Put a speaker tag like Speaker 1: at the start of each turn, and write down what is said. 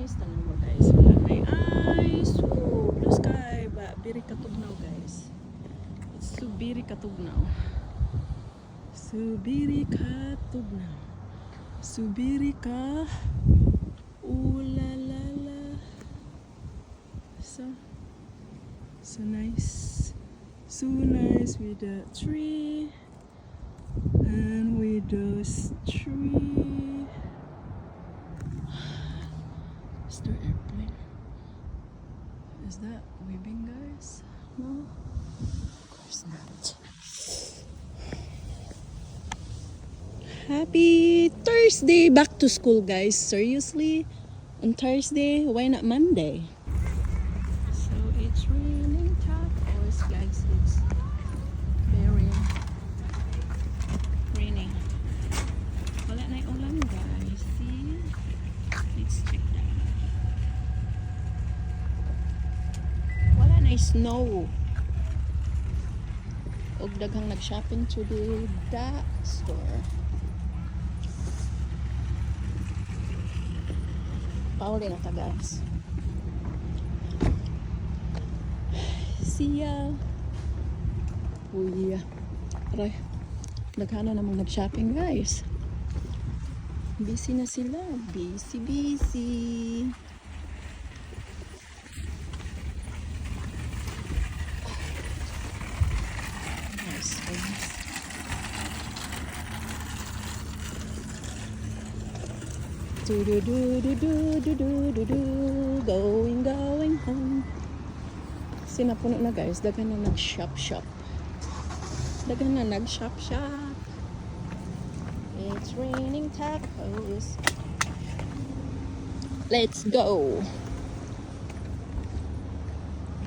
Speaker 1: guys. Tanong mo guys. Wala may ice. Woo! Blue sky. Ba, biri katugnaw guys. It's subiri katugnaw. Subiri katugnaw. Subiri ka. Ooh la la la. So nice. So nice with the tree. And with those tree. Is there airplane? Is that waving guys? No? Of course not. Happy Thursday! Back to school guys. Seriously? On Thursday? Why not Monday? So it's raining tacos guys. It's very raining. Wala na yung ulan guys. See? Let's check that. Wala na yung snow. Og daghang nag-shopping today da store. Pauli na ta guys. See ya. Uy. Aray. Daghana namang nag-shopping guys. Busy na sila. Busy. Nice. Going home. Sinapuno na guys. Dagan na nag-shop. Dagan na nag-shop. It's raining tacos. Let's go.